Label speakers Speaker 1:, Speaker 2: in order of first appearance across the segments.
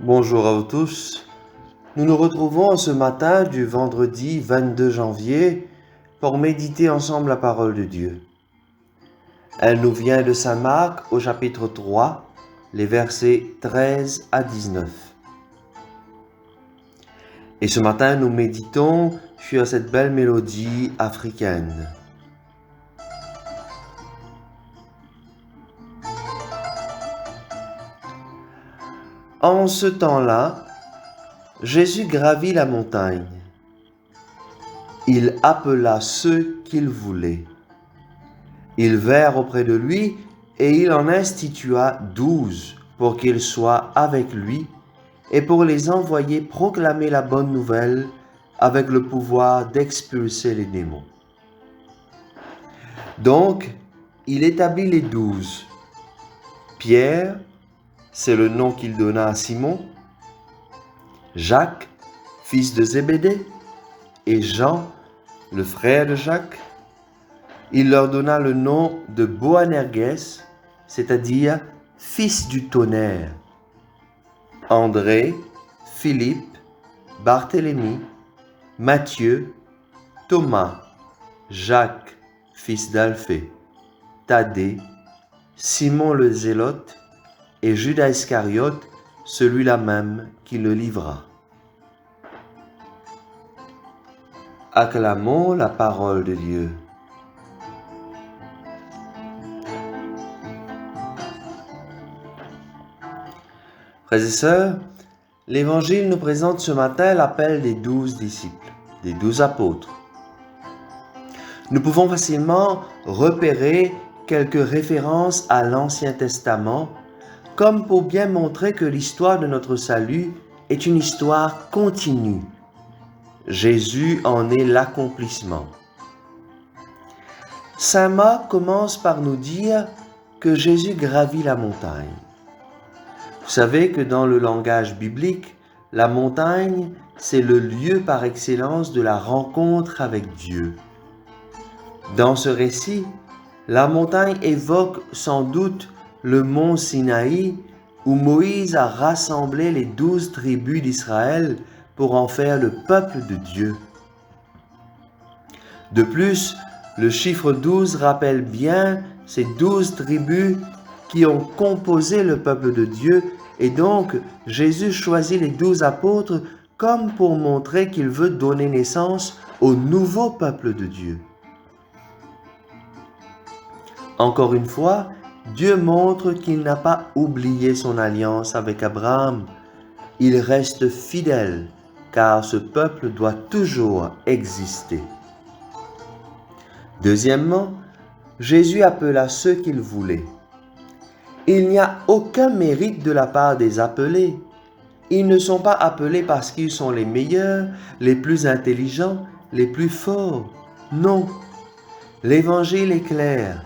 Speaker 1: Bonjour à vous tous. Nous nous retrouvons ce matin du vendredi 22 janvier pour méditer ensemble la parole de Dieu. Elle nous vient de Saint Marc au chapitre 3, les versets 13 à 19. Et ce matin, nous méditons sur cette belle mélodie africaine. En ce temps-là, Jésus gravit la montagne. Il appela ceux qu'il voulait. Ils vinrent auprès de lui et il en institua 12 pour qu'ils soient avec lui et pour les envoyer proclamer la bonne nouvelle avec le pouvoir d'expulser les démons. Donc, il établit les 12. Pierre, c'est le nom qu'il donna à Simon, Jacques, fils de Zébédée, et Jean, le frère de Jacques. Il leur donna le nom de Boanerges, c'est-à-dire fils du tonnerre. André, Philippe, Barthélemy, Matthieu, Thomas, Jacques, fils d'Alphée, Thaddée, Simon le Zélote et Judas Iscariote, celui-là même qui le livra. Acclamons la parole de Dieu. Frères et sœurs, l'Évangile nous présente ce matin l'appel des 12 disciples, des 12 apôtres. Nous pouvons facilement repérer quelques références à l'Ancien Testament, comme pour bien montrer que l'histoire de notre salut est une histoire continue. Jésus en est l'accomplissement. Saint Marc commence par nous dire que Jésus gravit la montagne. Vous savez que dans le langage biblique, la montagne, c'est le lieu par excellence de la rencontre avec Dieu. Dans ce récit, la montagne évoque sans doute le mont Sinaï où Moïse a rassemblé les 12 tribus d'Israël pour en faire le peuple de Dieu. De plus, le chiffre 12 rappelle bien ces 12 tribus qui ont composé le peuple de Dieu, et donc Jésus choisit les 12 apôtres comme pour montrer qu'il veut donner naissance au nouveau peuple de Dieu. Encore une fois, Dieu montre qu'il n'a pas oublié son alliance avec Abraham. Il reste fidèle, car ce peuple doit toujours exister. Deuxièmement, Jésus appela ceux qu'il voulait. Il n'y a aucun mérite de la part des appelés. Ils ne sont pas appelés parce qu'ils sont les meilleurs, les plus intelligents, les plus forts. Non. L'Évangile est clair.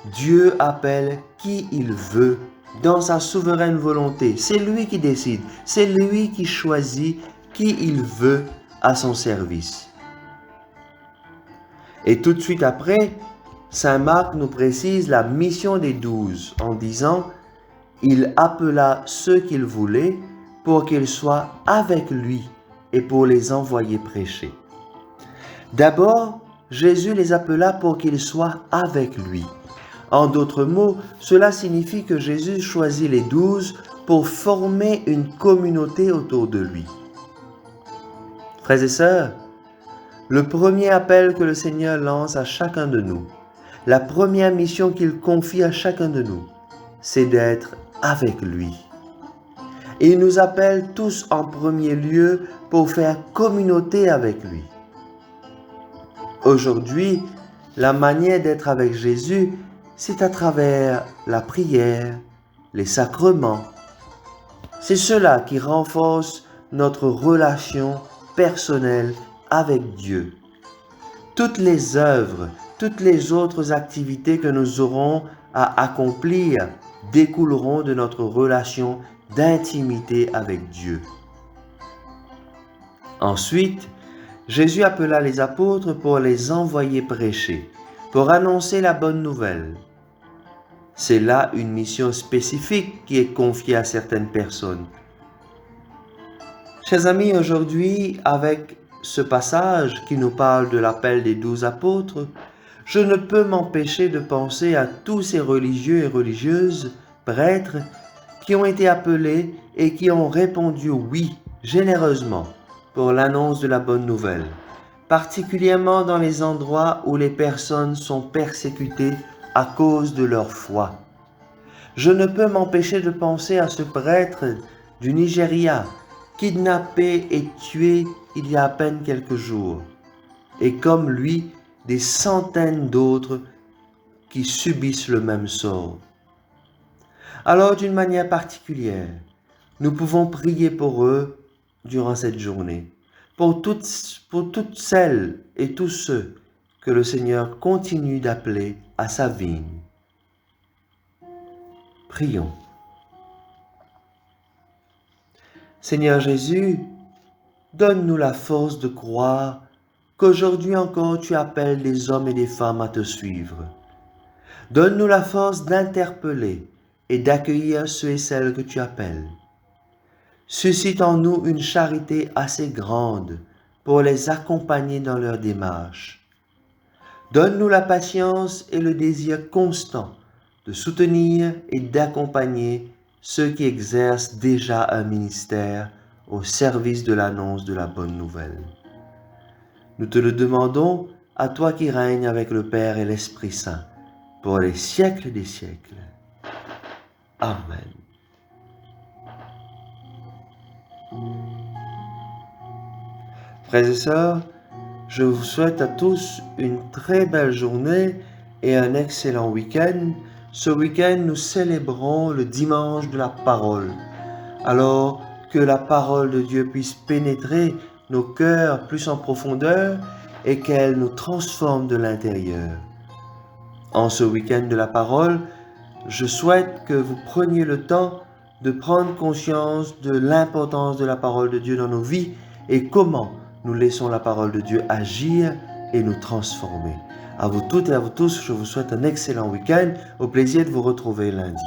Speaker 1: Dieu appelle qui il veut dans sa souveraine volonté. C'est lui qui décide, c'est lui qui choisit qui il veut à son service. Et tout de suite après, Saint Marc nous précise la mission des 12 en disant « Il appela ceux qu'il voulait pour qu'ils soient avec lui et pour les envoyer prêcher. » D'abord, Jésus les appela pour qu'ils soient avec lui. En d'autres mots, cela signifie que Jésus choisit les 12 pour former une communauté autour de lui. Frères et sœurs, le premier appel que le Seigneur lance à chacun de nous, la première mission qu'il confie à chacun de nous, c'est d'être avec lui. Et il nous appelle tous en premier lieu pour faire communauté avec lui. Aujourd'hui, la manière d'être avec Jésus, c'est à travers la prière, les sacrements. C'est cela qui renforce notre relation personnelle avec Dieu. Toutes les œuvres, toutes les autres activités que nous aurons à accomplir découleront de notre relation d'intimité avec Dieu. Ensuite, Jésus appela les apôtres pour les envoyer prêcher, pour annoncer la bonne nouvelle. C'est là une mission spécifique qui est confiée à certaines personnes. Chers amis, aujourd'hui, avec ce passage qui nous parle de l'appel des 12 apôtres, je ne peux m'empêcher de penser à tous ces religieux et religieuses, prêtres, qui ont été appelés et qui ont répondu oui, généreusement, pour l'annonce de la bonne nouvelle, particulièrement dans les endroits où les personnes sont persécutées à cause de leur foi. Je ne peux m'empêcher de penser à ce prêtre du Nigeria, kidnappé et tué il y a à peine quelques jours, et comme lui, des centaines d'autres qui subissent le même sort. Alors, d'une manière particulière, nous pouvons prier pour eux durant cette journée, pour toutes celles et tous ceux que le Seigneur continue d'appeler à sa vigne. Prions. Seigneur Jésus, donne-nous la force de croire qu'aujourd'hui encore tu appelles des hommes et des femmes à te suivre. Donne-nous la force d'interpeller et d'accueillir ceux et celles que tu appelles. Suscite en nous une charité assez grande pour les accompagner dans leur démarche. Donne-nous la patience et le désir constant de soutenir et d'accompagner ceux qui exercent déjà un ministère au service de l'annonce de la bonne nouvelle. Nous te le demandons à toi qui règnes avec le Père et l'Esprit Saint, pour les siècles des siècles. Amen. Frères et sœurs, je vous souhaite à tous une très belle journée et un excellent week-end. Ce week-end, nous célébrons le dimanche de la parole. Alors que la parole de Dieu puisse pénétrer nos cœurs plus en profondeur et qu'elle nous transforme de l'intérieur. En ce week-end de la parole, je souhaite que vous preniez le temps de prendre conscience de l'importance de la parole de Dieu dans nos vies et comment nous laissons la parole de Dieu agir et nous transformer. À vous toutes et à vous tous, je vous souhaite un excellent week-end. Au plaisir de vous retrouver lundi.